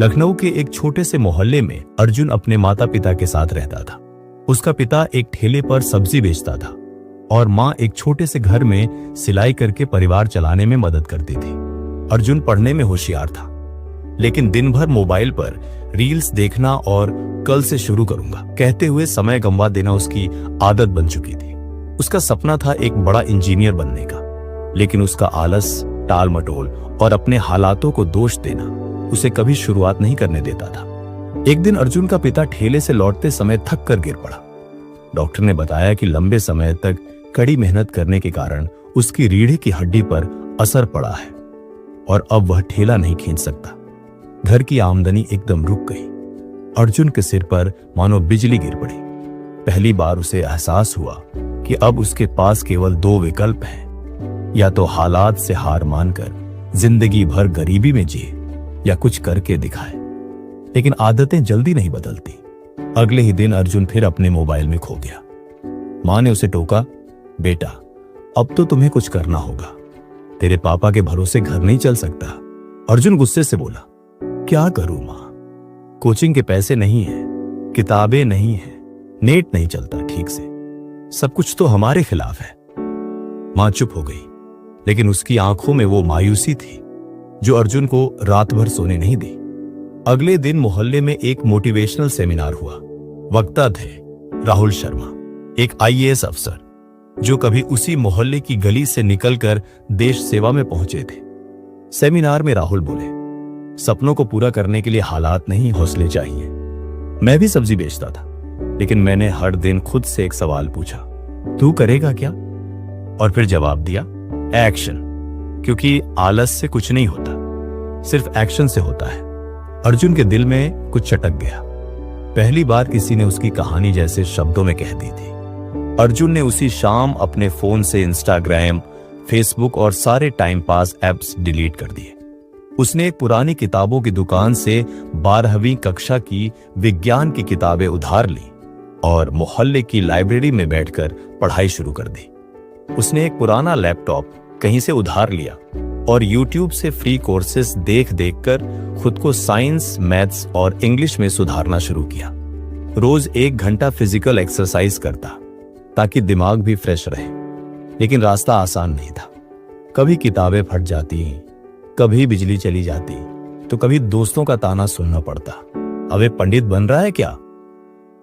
लखनऊ के एक छोटे से मोहल्ले में अर्जुन अपने माता पिता के साथ रहता था। उसका पिता एक ठेले पर सब्जी बेचता था और माँ एक छोटे से घर में सिलाई करके परिवार चलाने में मदद करती थी। अर्जुन पढ़ने में होशियार था, लेकिन दिन भर मोबाइल पर रील्स देखना और कल से शुरू करूंगा कहते हुए समय गंवा देना उसकी आदत बन चुकी थी। उसका सपना था एक बड़ा इंजीनियर बनने का, लेकिन उसका आलस, टाल मटोल और अपने हालातों को दोष देना उसे कभी शुरुआत नहीं करने देता था। एक दिन अर्जुन का पिता ठेले से लौटते समय थक कर गिर पड़ा। डॉक्टर ने बताया कि लंबे समय तक कड़ी मेहनत करने के कारण उसकी रीढ़ की हड्डी पर असर पड़ा है और अब वह ठेला नहीं खींच सकता। घर की आमदनी एकदम रुक गई। अर्जुन के सिर पर मानो बिजली गिर पड़ी। पहली बार उसे एहसास हुआ कि अब उसके पास केवल दो विकल्प हैं, या तो हालात से हार मानकर जिंदगी भर गरीबी में जिए या कुछ करके दिखाए। लेकिन आदतें जल्दी नहीं बदलती। अगले ही दिन अर्जुन फिर अपने मोबाइल में खो गया। मां ने उसे टोका, बेटा अब तो तुम्हें कुछ करना होगा, तेरे पापा के भरोसे घर नहीं चल सकता। अर्जुन गुस्से से बोला, क्या करूं मां, कोचिंग के पैसे नहीं है, किताबें नहीं है, नेट नहीं चलता ठीक से, सब कुछ तो हमारे खिलाफ है। मां चुप हो गई, लेकिन उसकी आंखों में वो मायूसी थी जो अर्जुन को रात भर सोने नहीं दी। अगले दिन मोहल्ले में एक मोटिवेशनल सेमिनार हुआ। वक्ता थे राहुल शर्मा, एक आईएएस अफसर जो कभी उसी मोहल्ले की गली से निकलकर देश सेवा में पहुंचे थे। सेमिनार में राहुल बोले, सपनों को पूरा करने के लिए हालात नहीं, हौसले चाहिए। मैं भी सब्जी बेचता था, लेकिन मैंने हर दिन खुद से एक सवाल पूछा, तू करेगा क्या? और फिर जवाब दिया, एक्शन। क्योंकि आलस से कुछ नहीं होता, सिर्फ एक्शन से होता है। अर्जुन के दिल में कुछ चटक गया। पहली बार किसी ने उसकी कहानी जैसे शब्दों में कह दी थी। अर्जुन ने उसी शाम अपने फोन से इंस्टाग्राम, फेसबुक और सारे टाइम पास ऐप्स डिलीट कर दिए। उसने एक पुरानी किताबों की दुकान से 12वीं कक्षा की विज्ञान की किताबें उधार ली और मोहल्ले की लाइब्रेरी में बैठकर पढ़ाई शुरू कर दी। उसने एक पुराना लैपटॉप कहीं से उधार लिया और YouTube से फ्री कोर्सेस देख देखकर खुद को साइंस, मैथ्स और इंग्लिश में सुधारना शुरू किया। रोज 1 घंटा फिजिकल एक्सरसाइज करता ताकि दिमाग भी फ्रेश रहे। लेकिन रास्ता आसान नहीं था। कभी किताबें फट जाती, कभी बिजली चली जाती, तो कभी दोस्तों का ताना सुनना पड़ता, अबे पंडित बन रहा है क्या?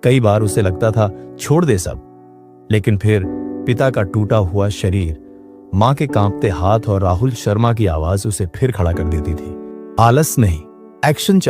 कई बार उसे लगता था छोड़ दे सब, लेकिन फिर पिता का टूटा हुआ शरीर, मां के कांपते हाथ और राहुल शर्मा की आवाज उसे फिर खड़ा कर देती थी। आलस नहीं, एक्शन चाहिए।